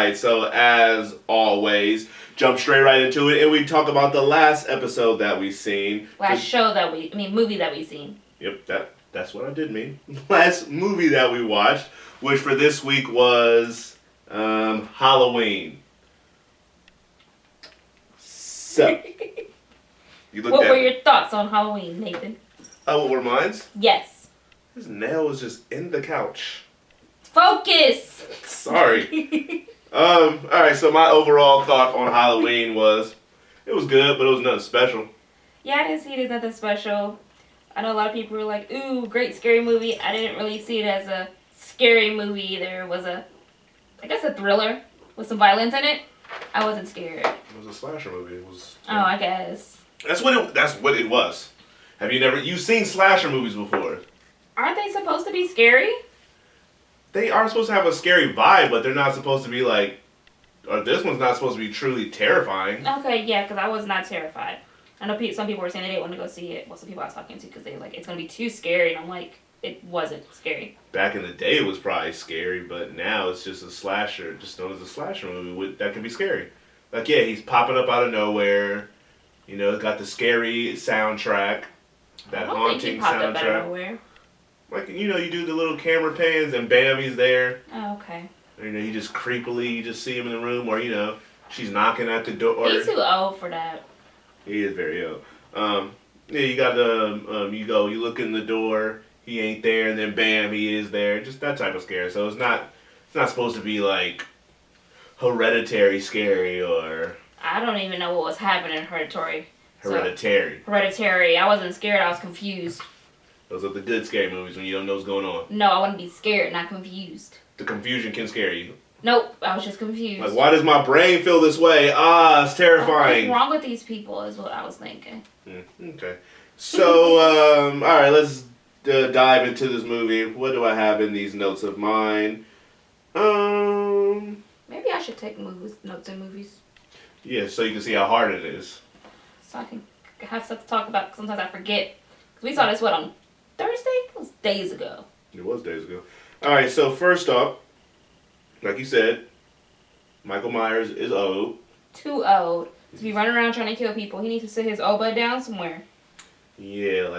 right, so as always, jump straight right into it, and we talk about the last episode that we've seen. Movie that we've seen. Yep, that's what I did mean. Last movie that we watched, which for this week was Halloween. So, what were your thoughts on Halloween, Nathan? Oh, what were mine? Yes. His nail was just in the couch. Focus! Sorry. Alright, so my overall thought on Halloween was, it was good, but it was nothing special. Yeah, I didn't see it as nothing special. I know a lot of people were like, ooh, great scary movie. I didn't really see it as a scary movie either. It was a thriller with some violence in it. I wasn't scared. It was a slasher movie. I guess. That's what it was. You've seen slasher movies before. Aren't they supposed to be scary? They are supposed to have a scary vibe, but they're not supposed to be or this one's not supposed to be truly terrifying. Okay, yeah, because I was not terrified. I know some people were saying they didn't want to go see it. Well, some people I was talking to because they were like, it's going to be too scary. And I'm like, it wasn't scary. Back in the day, it was probably scary, but now it's just a slasher, just known as a slasher movie that can be scary. Like, yeah, he's popping up out of nowhere. You know, got the scary soundtrack, that haunting soundtrack. Up out of nowhere. Like, you do the little camera pans and bam, he's there. Oh, okay. He just creepily, you just see him in the room, or, she's knocking at the door. He's too old for that. He is very old. Yeah, you got you look in the door, he ain't there, and then bam, he is there. Just that type of scare. So it's not supposed to be like Hereditary scary or... I don't even know what was happening in Hereditary. Hereditary. I wasn't scared, I was confused. Those are the good scary movies when you don't know what's going on. No, I want to be scared, not confused. The confusion can scare you. Nope, I was just confused. Like, why does my brain feel this way? It's terrifying. What's wrong with these people is what I was thinking. Okay. So, alright, let's dive into this movie. What do I have in these notes of mine? Maybe I should take notes in movies. Yeah, so you can see how hard it is. So I can have stuff to talk about. Sometimes I forget. Because we saw this, on Thursday? It was days ago. It was days ago. Alright, so first up, like you said, Michael Myers is old. Too old to be running around trying to kill people. He needs to sit his old butt down somewhere. Yeah,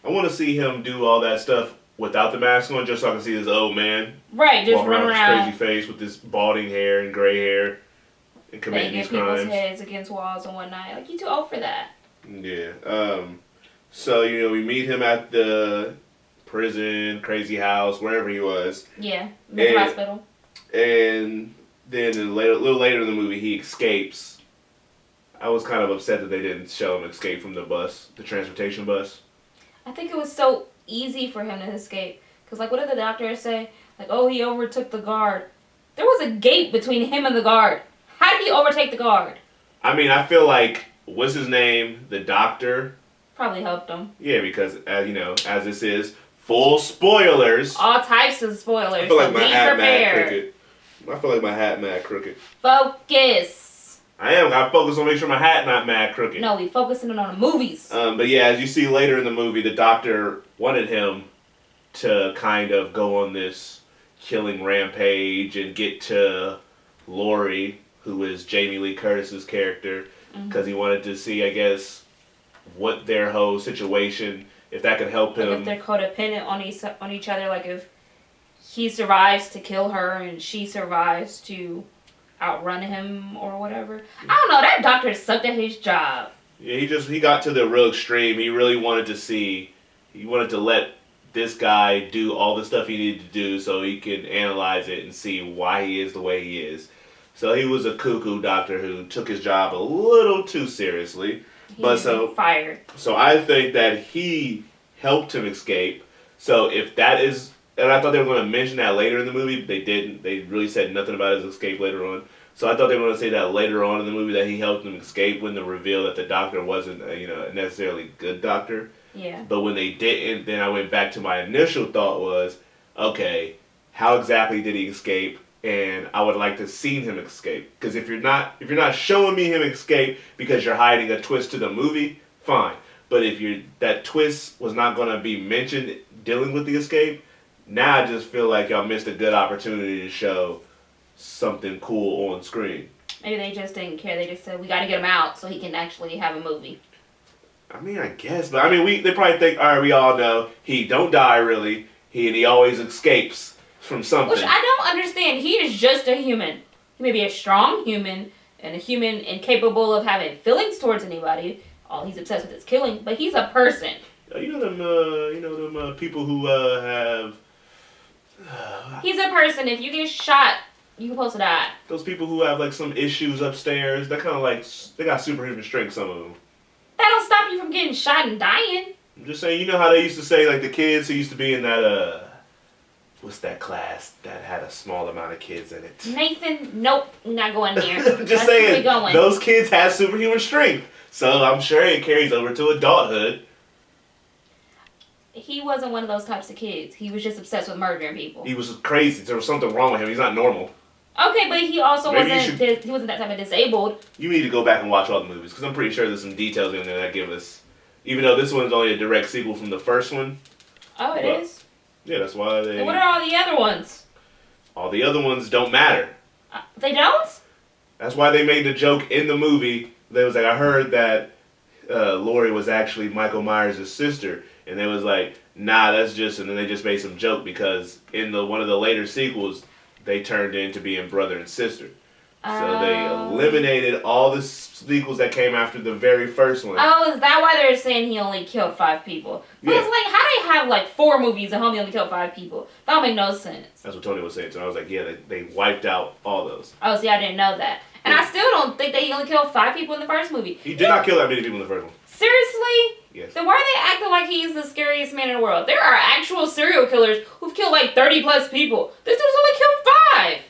I want to see him do all that stuff without the mask on, just so I can see this old man. Right, just run around. With his crazy face with this balding hair and gray hair and committing these crimes. People's heads against walls and whatnot. Like, you too old for that. Yeah. So, we meet him at the prison, crazy house, wherever he was. Yeah, mental hospital. And then a little later in the movie, he escapes. I was kind of upset that they didn't show him escape from the bus, the transportation bus. I think it was so easy for him to escape. Because, what did the doctor say? Oh, he overtook the guard. There was a gate between him and the guard. How did he overtake the guard? I mean, I feel like, what's his name? The doctor? Probably helped him. Yeah, because, as this is, full spoilers. All types of spoilers. I feel like my hat prepared. mad crooked. I feel like my hat mad crooked. Focus. I am. I focus on make sure my hat not mad crooked. No, we focusing on the movies. But yeah, as you see later in the movie, the doctor wanted him to kind of go on this killing rampage and get to Laurie, who is Jamie Lee Curtis's character, because he wanted to see, I guess, what their whole situation, if that could help him. If they're codependent on each other, if he survives to kill her and she survives to outrun him or whatever. I don't know, that doctor sucked at his job. Yeah, he got to the real extreme. He really wanted to let this guy do all the stuff he needed to do so he could analyze it and see why he is the way he is. So he was a cuckoo doctor who took his job a little too seriously. Fired. So I think that he helped him escape. So if that is... And I thought they were going to mention that later in the movie, but they didn't. They really said nothing about his escape later on. So I thought they were going to say that later on in the movie that he helped him escape when the reveal that the doctor wasn't, a necessarily good doctor. Yeah. But when they didn't, then I went back to my initial thought was, okay, how exactly did he escape? And I would like to see him escape. Because if you're not showing me him escape because you're hiding a twist to the movie, fine. But if that twist was not going to be mentioned dealing with the escape, now I just feel like y'all missed a good opportunity to show something cool on screen. Maybe they just didn't care. They just said, we got to get him out so he can actually have a movie. I mean, I guess, but I mean, they probably think, all right, we all know he don't die really. He always escapes from something. Which I don't understand. He is just a human. He may be a strong human and a human incapable of having feelings towards anybody. All he's obsessed with is killing, but he's a person. You know them people who have. He's a person. If you get shot, you're supposed to die. Those people who have like some issues upstairs, they're kind of like they got superhuman strength. Some of them. That don't stop you from getting shot and dying. I'm just saying, you know how they used to say, like the kids who used to be in that what's that class that had a small amount of kids in it? Nathan, nope, not going there. Just That's saying, going. Those kids had superhuman strength, so I'm sure it carries over to adulthood. He wasn't one of those types of kids. He was just obsessed with murdering people. He was crazy. There was something wrong with him. He's not normal. Okay, but he also Maybe he wasn't that type of disabled. You need to go back and watch all the movies, because I'm pretty sure there's some details in there that give us, even though this one's only a direct sequel from the first one. Oh, it is? Yeah, that's why they... And what are all the other ones? All the other ones don't matter. They don't? That's why they made the joke in the movie. They was like, I heard that Laurie was actually Michael Myers' sister. And they was like, nah, that's just... And then they just made some joke, because in one of the later sequels, they turned into being brother and sister. So they eliminated all the sequels that came after the very first one. Oh, is that why they're saying he only killed 5 people? Yeah. I was like, how do they have like 4 movies and homie only killed 5 people? That don't make no sense. That's what Tony was saying. So I was like, yeah, they wiped out all those. Oh, see, I didn't know that. And I still don't think that he only killed 5 people in the first movie. He did not kill that many people in the first one. Seriously? Yes. Then why are they acting like he's the scariest man in the world? There are actual serial killers who've killed like 30 plus people. This dude's only killed 5.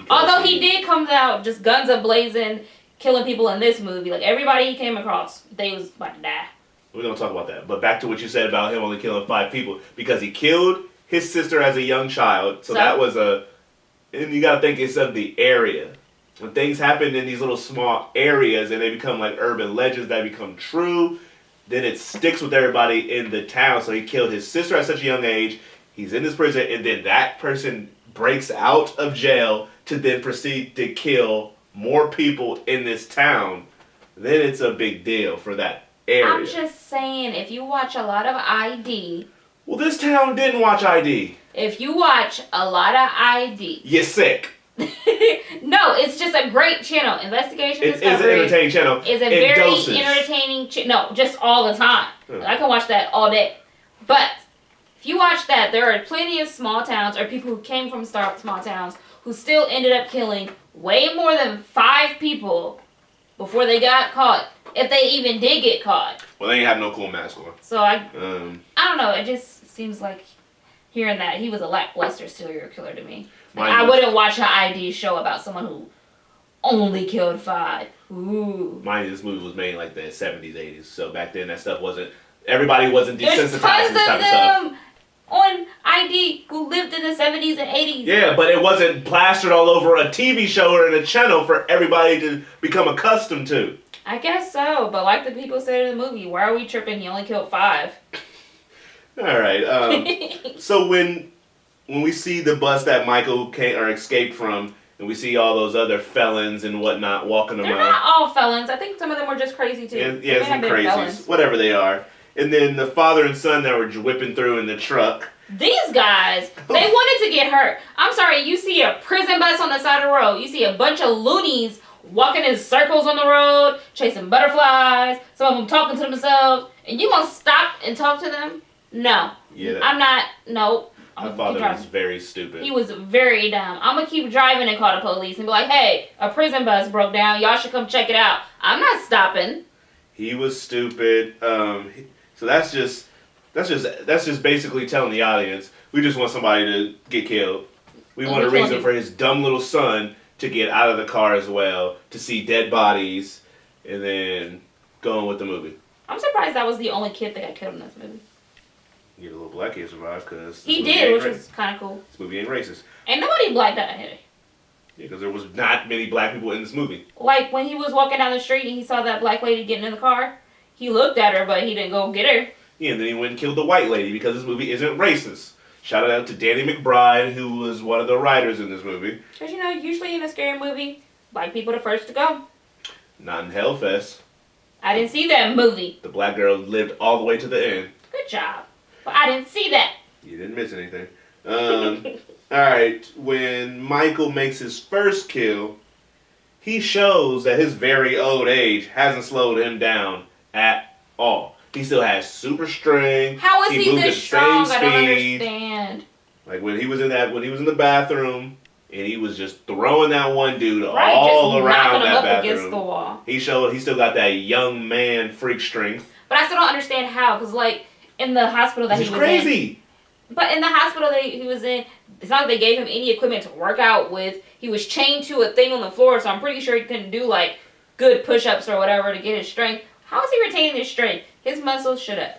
Although he did come out just guns a-blazing, killing people in this movie. Like, everybody he came across, they was about to die. We're going to talk about that. But back to what you said about him only killing 5 people. Because he killed his sister as a young child. So that was and you got to think it's of the area. When things happen in these little small areas and they become like urban legends that become true, then it sticks with everybody in the town. So he killed his sister at such a young age. He's in this prison, and then that person breaks out of jail to then proceed to kill more people in this town. Then it's a big deal for that area. I'm just saying, if you watch a lot of ID... Well, this town didn't watch ID. If you watch a lot of ID... You're sick. No, it's just a great channel. Investigation Discovery. It's an entertaining channel. It's a very entertaining no, just all the time. I can watch that all day. But if you watch that, there are plenty of small towns or people who came from small towns who still ended up killing way more than 5 people before they got caught. If they even did get caught. Well, they ain't have no cool mask on. So I don't know. It just seems like hearing that he was a lackluster serial killer to me. I wouldn't watch an ID show about someone who only killed 5. Ooh. Mind you, this movie was made in like the 70s, 80s. So back then that stuff wasn't... Everybody wasn't desensitized to this type of stuff. On ID who lived in the 70s and 80s. Yeah, but it wasn't plastered all over a TV show or in a channel for everybody to become accustomed to. I guess so, but like the people said in the movie, why are we tripping? He only killed 5. Alright, so when we see the bus that Michael escaped from, and we see all those other felons and whatnot walking around. They're not all felons. I think some of them were just crazy too. Yeah, some crazies. Whatever they are. And then the father and son that were whipping through in the truck. These guys, they wanted to get hurt. I'm sorry, you see a prison bus on the side of the road. You see a bunch of loonies walking in circles on the road, chasing butterflies, some of them talking to themselves, and you gonna stop and talk to them? No. Yeah. I'm not, no. My father was very stupid. He was very dumb. I'm gonna keep driving and call the police and be like, hey, a prison bus broke down. Y'all should come check it out. I'm not stopping. He was stupid. So that's just basically telling the audience, we just want somebody to get killed. We want a reason for his dumb little son to get out of the car as well, to see dead bodies, and then go on with the movie. I'm surprised that was the only kid that got killed in this movie. Yeah, the little black kid survived because... He did, which was kind of cool. This movie ain't racist. Ain't nobody black that hit it. Yeah, because there was not many black people in this movie. Like, when he was walking down the street and he saw that black lady getting in the car, he looked at her, but he didn't go get her. Yeah, and then he went and killed the white lady because this movie isn't racist. Shout out to Danny McBride, who was one of the writers in this movie. Because, usually in a scary movie, black people are the first to go. Not in Hellfest. I didn't see that movie. The black girl lived all the way to the end. Good job. But I didn't see that. You didn't miss anything. Alright, when Michael makes his first kill, he shows that his very old age hasn't slowed him down at all. He still has super strength. How is he moved this at the strong? same I don't speed. understand. Like when he was in the bathroom and he was just throwing that one dude Right, all just around knocking him that up bathroom. against the wall. He still got that young man freak strength. But I still don't understand how, because in the hospital that he He's was crazy. in. But in the hospital that he was in, it's not like they gave him any equipment to work out with. He was chained to a thing on the floor, so I'm pretty sure he couldn't do good push-ups or whatever to get his strength. How is he retaining his strength? His muscles should have.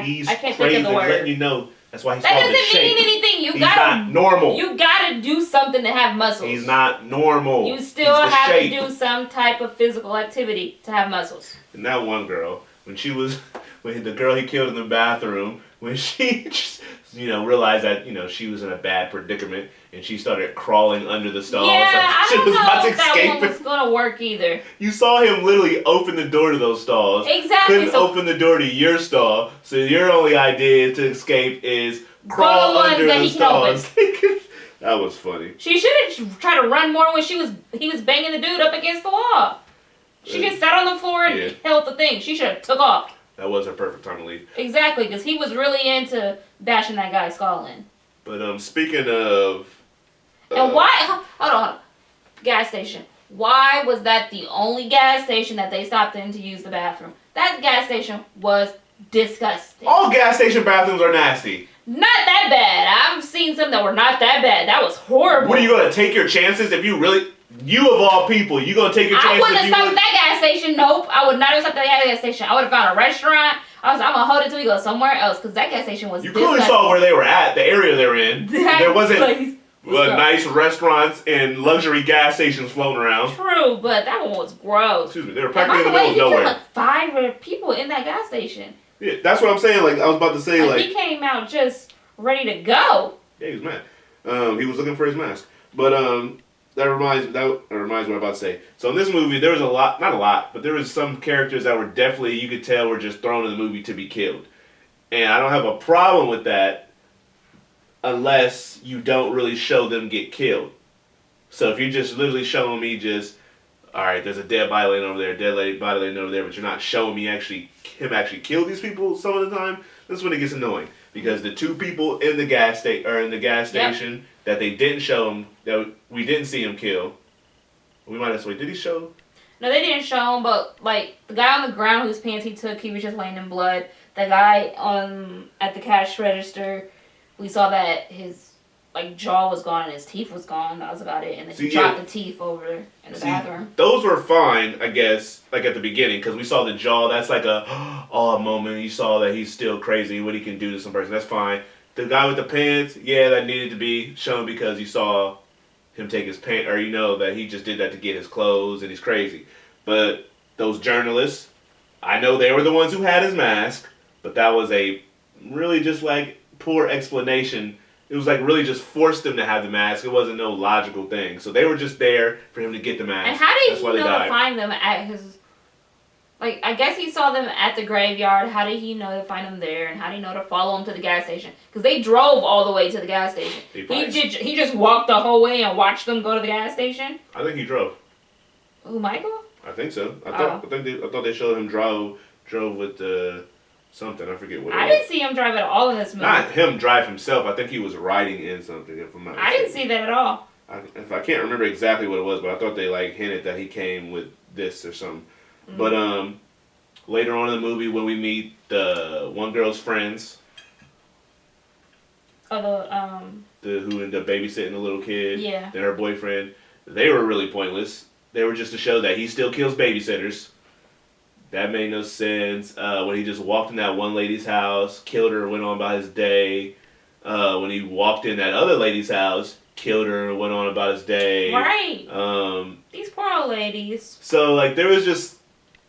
He's I can't crazy. think of the word. Letting you know. That's why he's That called the doesn't mean shape. anything. He's not normal. You gotta do something to have muscles. He's not normal. You still He's the have shape. to do some type of physical activity to have muscles. And that one girl, when the girl he killed in the bathroom, when she just, realized that, she was in a bad predicament and she started crawling under the stalls. Yeah, like, I she don't was about know to if that escape one was it. gonna work either. You saw him literally open the door to those stalls. Exactly. Couldn't open the door to your stall, so your only idea to escape is crawl ones under that the he can open. stalls. That was funny. She should have tried to run more when he was banging the dude up against the wall. She just sat on the floor and held the thing. She should have took off. That was her perfect time to leave. Exactly, because he was really into bashing that guy's skull in. But speaking of... And why... Hold on. Gas station. Why was that the only gas station that they stopped in to use the bathroom? That gas station was disgusting. All gas station bathrooms are nasty. Not that bad. I've seen some that were not that bad. That was horrible. What are you going to take your chances if you really... You of all people, you going to take your chances I wouldn't have if you stopped at that gas station. Nope. I would not have stopped at that gas station. I would have found a restaurant. I'm going to hold it till we go somewhere else because that gas station was You clearly saw where they were at, the area they were in. There wasn't nice restaurants and luxury gas stations floating around. True, but that one was gross. Excuse me, they were practically in the middle of nowhere. He killed 5 people in that gas station. Yeah, that's what I'm saying. I was about to say, he came out just ready to go. Yeah, he was mad. He was looking for his mask. But that reminds me what I'm about to say. So in this movie, there was not a lot, but there was some characters that were definitely, you could tell, were just thrown in the movie to be killed. And I don't have a problem with that unless you don't really show them get killed. So if you're just literally showing me alright, there's a dead body laying over there, body laying over there, but you're not showing me him actually kill these people some of the time, that's when it gets annoying. Because the 2 people in the gas station that they didn't show him, that we didn't see him kill. We might have did he show? No, they didn't show him, but the guy on the ground whose pants he took, he was just laying in blood. The guy at the cash register, we saw that his jaw was gone and his teeth was gone. That was about it. And then he dropped the teeth over in the bathroom. Those were fine, I guess, at the beginning, because we saw the jaw. That's like a moment. You saw that he's still crazy, what he can do to some person. That's fine. The guy with the pants, that needed to be shown because you saw him take his pants, or that he just did that to get his clothes and he's crazy. But those journalists, I know they were the ones who had his mask, but that was a really just poor explanation. It was really just forced them to have the mask. It wasn't no logical thing. So they were just there for him to get the mask. And how did he know to find them at his... I guess he saw them at the graveyard. How did he know to find them there? And how did he know to follow them to the gas station? Because they drove all the way to the gas station. He just walked the whole way and watched them go to the gas station? I think he drove. Who, Michael? I think so. I thought they showed him drove with something. I forget what it was. I didn't see him drive at all in this movie. Not him drive himself. I think he was riding in something, if I'm not mistaken. I didn't see that at all. I can't remember exactly what it was, but I thought they hinted that he came with this or something. Mm-hmm. But later on in the movie, when we meet the one girl's friends, who ended up babysitting the little kid, and her boyfriend, they were really pointless. They were just to show that he still kills babysitters. That made no sense. When he just walked in that one lady's house, killed her, went on about his day. When he walked in that other lady's house, killed her, went on about his day. Right. These poor old ladies. So there was just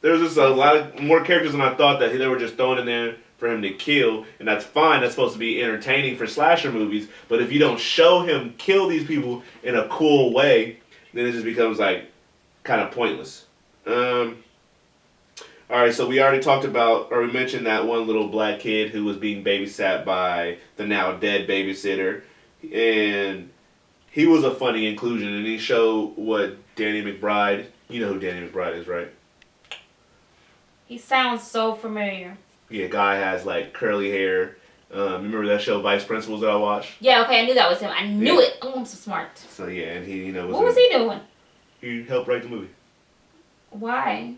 a lot of more characters than I thought that they were just thrown in there for him to kill, and that's fine. That's supposed to be entertaining for slasher movies. But if you don't show him kill these people in a cool way, then it just becomes like kind of pointless. All right, so we already talked about, or we mentioned that one little black kid who was being babysat by the now dead babysitter, and he was a funny inclusion, and he showed what Danny McBride. You know who Danny McBride is, right? He sounds so familiar. Yeah, guy has like curly hair. Remember that show Vice Principals that I watched? Yeah, okay, I knew that was him. I knew it. Oh, I'm so smart. So yeah, and he, What was he doing? He helped write the movie. Why?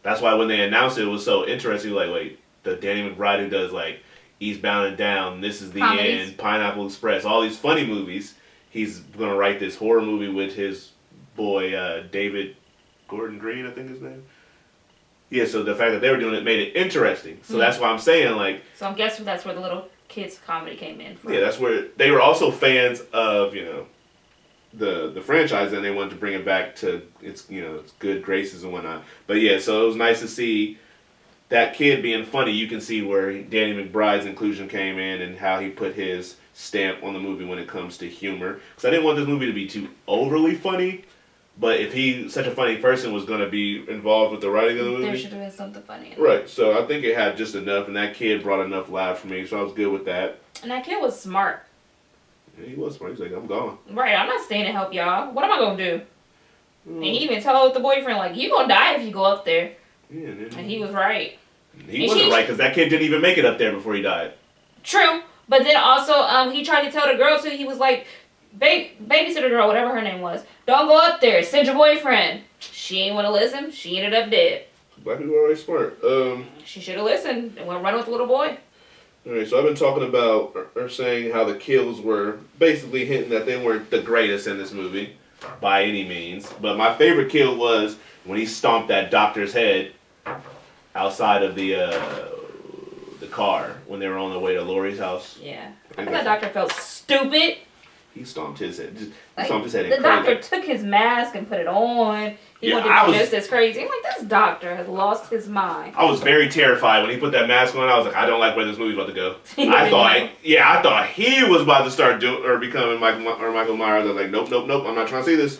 That's why when they announced it, it was so interesting. Like, wait, the Danny McBride who does like Eastbound and Down, This Is the Comedies. End, Pineapple Express, all these funny movies. He's gonna write this horror movie with his boy David Gordon Green, I think his name. Yeah, so the fact that they were doing it made it interesting. So that's why I'm saying, like... So I'm guessing that's where the little kids' comedy came in from. Yeah, that's where... They were also fans of, you know, the franchise, and they wanted to bring it back to its, you know, its good graces and whatnot. But yeah, so it was nice to see that kid being funny. You can see where Danny McBride's inclusion came in and how he put his stamp on the movie when it comes to humor. Because I didn't want this movie to be too overly funny. But if he, such a funny person, was going to be involved with the writing of the movie... There should have been something funny in it. Right, so I think it had just enough, and that kid brought enough laughs for me, so I was good with that. And that kid was smart. Yeah, he was smart. He's like, I'm gone. Right, I'm not staying to help y'all. What am I going to do? And he even told the boyfriend, like, you going to die if you go up there. Yeah, and he was right. He wasn't right, because that kid didn't even make it up there before he died. True, but then also, he tried to tell the girl, too, he was like... babysitter girl, whatever her name was, don't go up there, send your boyfriend. She ain't want to listen, she ended up dead. Black people are always smart. She should have listened and went running with the little boy. Alright, so I've been talking about, or saying how the kills were basically hinting that they weren't the greatest in this movie, by any means. But my favorite kill was when he stomped that doctor's head outside of the car when they were on the way to Lori's house. Yeah. I think that doctor felt stupid. He stomped his head. Like, Stomped his head in the crazy. doctor took his mask and put it on. He wanted to be just as crazy. I'm like, this doctor has lost his mind. I was very terrified when he put that mask on. I was like, I don't like where this movie's about to go. I thought he was about to start becoming Michael Myers. I was like, nope. I'm not trying to see this.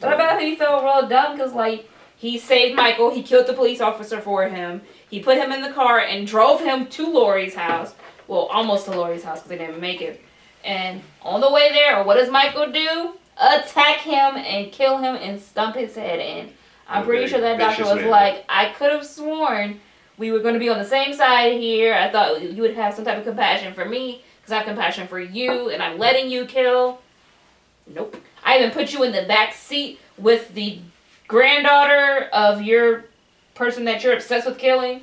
But I bet he felt real dumb because, like, he saved Michael. He killed the police officer for him. He put him in the car and drove him to Lori's house. Well, almost to Lori's house because they didn't make it. And on the way there, what does Michael do? Attack him and kill him and stump his head in. I'm pretty sure that doctor was like, I could have sworn we were going to be on the same side here. I thought you would have some type of compassion for me because I have compassion for you and I'm letting you kill. Nope. I even put you in the back seat with the granddaughter of your person that you're obsessed with killing.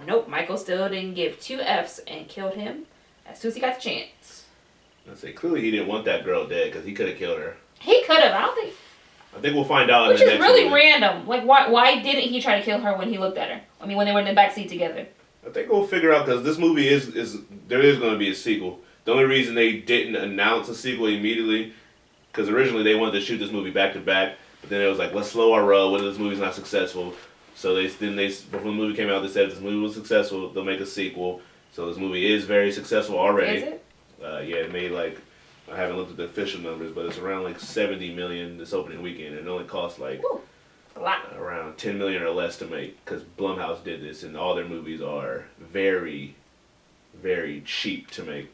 Nope. Michael still didn't give 2 F's and killed him as soon as he got the chance. I say clearly he didn't want that girl dead because he could have killed her. He could have. I think we'll find out. Which in the is next really movie. random. Like, why didn't he try to kill her when he looked at her? I mean, when they were in the backseat together. I think we'll figure out because this movie there is going to be a sequel. The only reason they didn't announce a sequel immediately because originally they wanted to shoot this movie back to back, but then it was like, let's slow our roll. What if this movie's not successful? So before the movie came out, they said if this movie was successful, they'll make a sequel. So this movie is very successful already. Is it? Yeah, it made like. I haven't looked at the official numbers, but it's around like $70 million this opening weekend. It only cost like a lot. Around $10 million or less to make because Blumhouse did this, and all their movies are very, very cheap to make.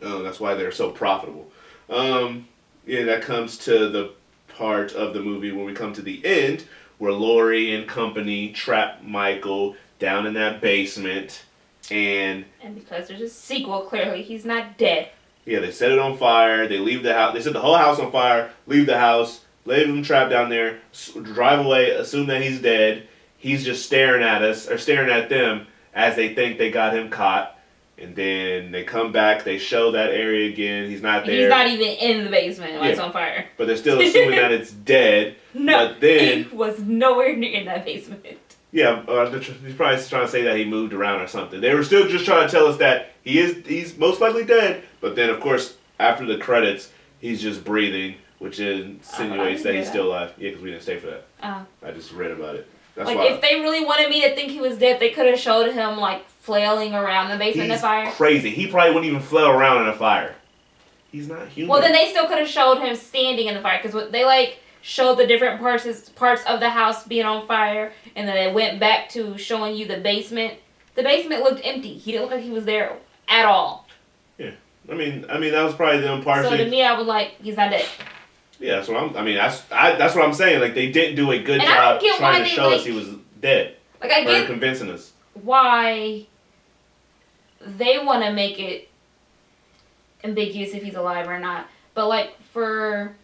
That's why they're so profitable. Yeah, that comes to the part of the movie when we come to the end, where Laurie and company trap Michael down in that basement, and because there's a sequel, clearly he's not dead. Yeah, they set it on fire. They leave the house. They set the whole house on fire. Leave the house. Leave him trapped down there. Drive away. Assume that he's dead. He's just staring at us or staring at them as they think they got him caught. And then they come back. They show that area again. He's not there. He's not even in the basement when it's on fire. But they're still assuming that it's dead. No, but then he was nowhere near in that basement. Yeah, he's probably trying to say that he moved around or something. They were still just trying to tell us that he's most likely dead. But then, of course, after the credits, he's just breathing, which insinuates that he's still alive. Yeah, because we didn't stay for that. I just read about it. That's like, why. if they really wanted me to think he was dead, they could have showed him, like, flailing around the basement in the fire. He's crazy. He probably wouldn't even flail around in a fire. He's not human. Well, then they still could have showed him standing in the fire, because they, like, showed the different parts of the house being on fire, and then they went back to showing you the basement. The basement looked empty. He didn't look like he was there at all. Yeah. I mean, that was probably them parts. So to me, I was like, he's not dead. Yeah, that's what that's what I'm saying. Like, they didn't do a good job trying to show us he was dead. Like, I get convincing us why they want to make it ambiguous if he's alive or not. But, like, for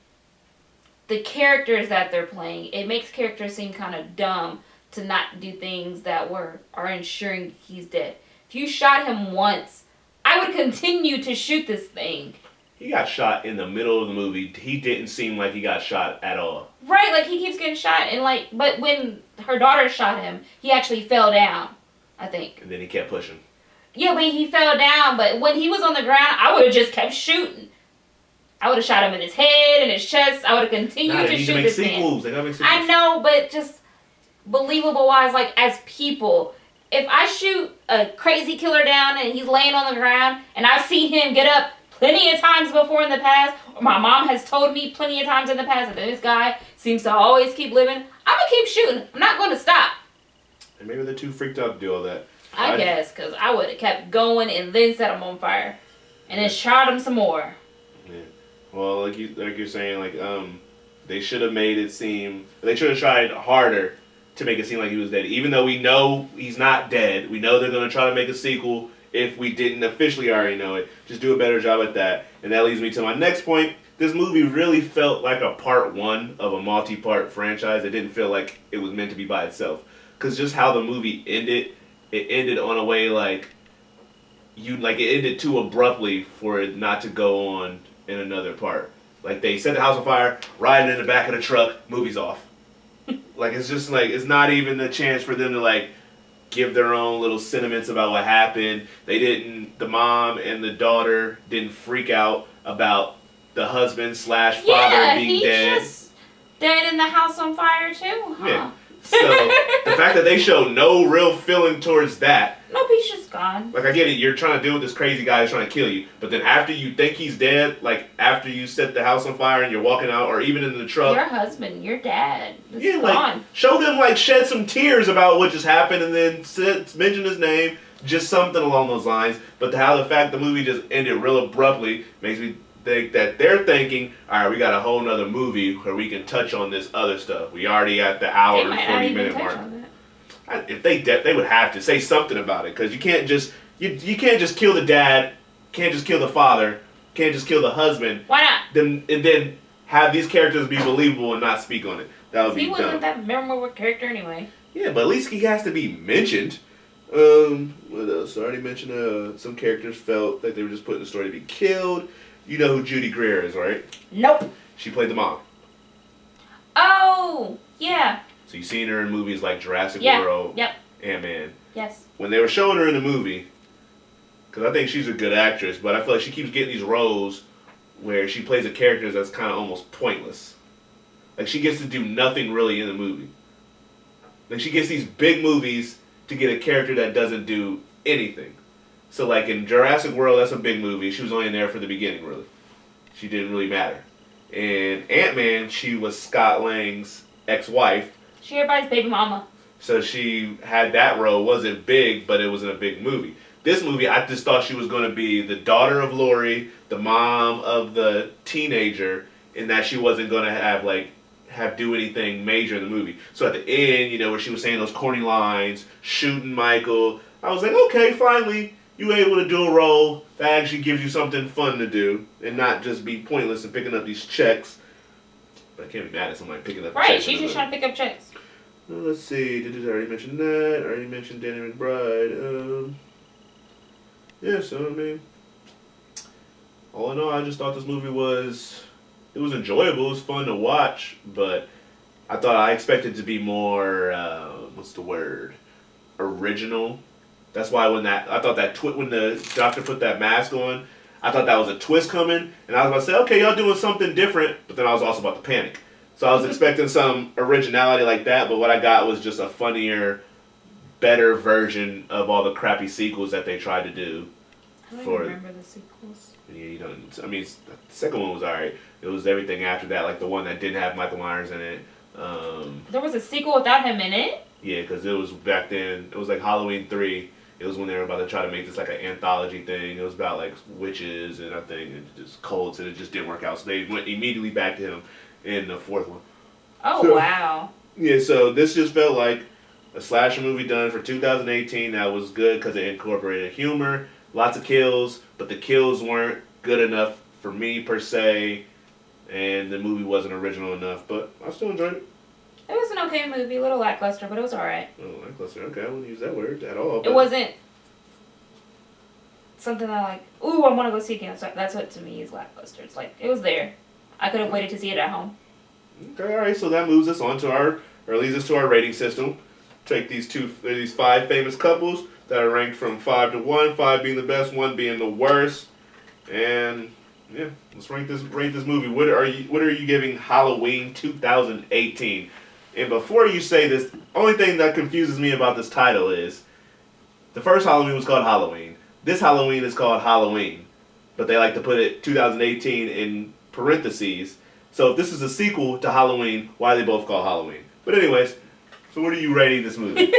the characters that they're playing, it makes characters seem kind of dumb to not do things that are ensuring he's dead. If you shot him once, I would continue to shoot this thing. He got shot in the middle of the movie. He didn't seem like he got shot at all. Right, like, he keeps getting shot, and, like, but when her daughter shot him, he actually fell down, I think. And then he kept pushing. Yeah, but he fell down, but when he was on the ground, I would have just kept shooting. I would have shot him in his head, in his chest. I would have continued to shoot this man. They gotta make sequels. I know, but just believable-wise, like, as people, if I shoot a crazy killer down and he's laying on the ground, and I've seen him get up plenty of times before in the past, or my mom has told me plenty of times in the past that this guy seems to always keep living, I'm going to keep shooting. I'm not going to stop. And maybe they're too freaked out to do all that. I guess, because I would have kept going and then set him on fire. And then shot him some more. Yeah. Well, like you're saying, like, they should have made it seem, they should have tried harder to make it seem like he was dead. Even though we know he's not dead. We know they're going to try to make a sequel if we didn't officially already know it. Just do a better job at that. And that leads me to my next point. This movie really felt like a part one of a multi-part franchise. It didn't feel like it was meant to be by itself. Because just how the movie ended, it ended on a way like it ended too abruptly for it not to go on in another part. Like, they set the house on fire, riding in the back of the truck, movie's off. Like, it's just like, it's not even a chance for them to, like, give their own little sentiments about what happened. The mom and the daughter didn't freak out about the husband / father being dead. He's just dead in the house on fire too, huh? Yeah. So, the fact that they show no real feeling towards that. Nope, he's just gone. Like, I get it, you're trying to deal with this crazy guy who's trying to kill you, but then after you think he's dead, like, after you set the house on fire and you're walking out, or even in the truck. Your husband, your dad, is gone. Like, show them, like, shed some tears about what just happened and then mention his name, just something along those lines. But the fact the movie just ended real abruptly makes me think that they're thinking, all right, we got a whole nother movie where we can touch on this other stuff. We already at the hour and 40-minute mark. If they would have to say something about it, because you can't just kill the dad, can't just kill the father, can't just kill the husband. Why not? Then have these characters be believable and not speak on it. That would be dumb. He wasn't that memorable character anyway. Yeah, but at least he has to be mentioned. What else? I already mentioned some characters felt like they were just put in the story to be killed. You know who Judy Greer is, right? Nope. She played the mom. Oh, yeah. So you've seen her in movies like Jurassic World, Yep. Ant-Man. Yes. When they were showing her in the movie, because I think she's a good actress, but I feel like she keeps getting these roles where she plays a character that's kind of almost pointless. Like, she gets to do nothing really in the movie. Like, she gets these big movies to get a character that doesn't do anything. So, like, in Jurassic World, that's a big movie. She was only in there for the beginning, really. She didn't really matter. In Ant-Man, she was Scott Lang's ex-wife. She everybody's baby mama. So she had that role. Wasn't big, but it was in a big movie. This movie, I just thought she was going to be the daughter of Laurie, the mom of the teenager, and that she wasn't going to have do anything major in the movie. So at the end, where she was saying those corny lines, shooting Michael, I was like, okay, finally, you were able to do a role that actually gives you something fun to do, and not just be pointless and picking up these checks. But I can't be mad at somebody picking up checks. Right, she's just trying to pick up checks. Well, let's see, did I already mention that? I already mentioned Danny McBride. Yeah, so, I mean, all in all, I just thought this movie was enjoyable, it was fun to watch, but I expected it to be more, original. That's why when the doctor put that mask on, I thought that was a twist coming, and I was about to say, okay, y'all doing something different, but then I was also about to panic. So I was expecting some originality like that, but what I got was just a funnier, better version of all the crappy sequels that they tried to do. I don't For remember the sequels. yeah, you don't. I mean, the second one was alright. It was everything after that, like the one that didn't have Michael Myers in it. There was a sequel without him in it? Yeah, because it was back then. It was like Halloween 3. It was when they were about to try to make this like an anthology thing. It was about like witches and I think and just cults, and it just didn't work out. So they went immediately back to him in the fourth one. Oh, So, wow. yeah, so this just felt like a slasher movie done for 2018 that was good because it incorporated humor, lots of kills, but the kills weren't good enough for me per se, and the movie wasn't original enough. But I still enjoyed it. It was an okay movie, a little lackluster, but it was alright. Oh, lackluster. Okay, I wouldn't use that word at all. It wasn't something that like, ooh, I want to go see again. So that's what to me is lackluster. It's like, it was there. I could have waited to see it at home. Okay, all right. So that moves us on to or leads us to our rating system. Take these five famous couples that are ranked from 5 to 1. 5 being the best, 1 being the worst, and yeah, let's rate this movie. What are you giving Halloween 2018? And before you say this, only thing that confuses me about this title is the first Halloween was called Halloween. This Halloween is called Halloween, but they like to put it 2018 in parentheses. So if this is a sequel to Halloween, why are they both called Halloween? But anyways, so what are you rating this movie?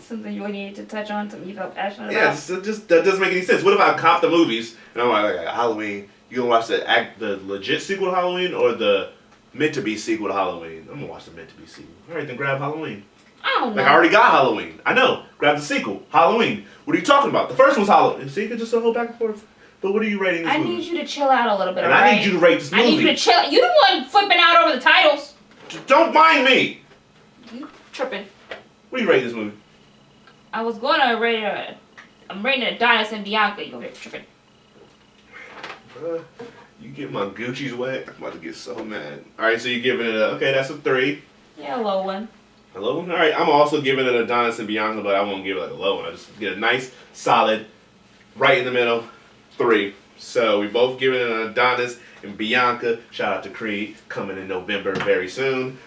Something you needed to touch on, something you felt passionate about. Yeah, just that doesn't make any sense. What if I cop the movies and I'm like Halloween? You gonna watch the legit sequel to Halloween or the meant to be sequel to Halloween? I'm gonna watch the meant to be sequel. All right, then grab Halloween. I don't know. Like I already got Halloween. I know. Grab the sequel, Halloween. What are you talking about? The first one's Halloween. See, you can just go back and forth. But what are you rating this movie? I need you to chill out a little bit, and alright? I need you to rate this movie. I need you to chill. You the one flipping out over the titles. Don't mind me. You tripping. What do you rate this movie? I was gonna rate it. I'm rating Adonis and Bianca. You over there tripping. You get my Gucci's wet. I'm about to get so mad. All right, so you're giving it okay. That's a 3. Yeah, a low one. A low one. All right, I'm also giving it Adonis and Bianca, but I won't give it like a low one. I just get a nice, solid, right in the middle, 3. So we both giving it an Adonis and Bianca. Shout out to Creed coming in November very soon.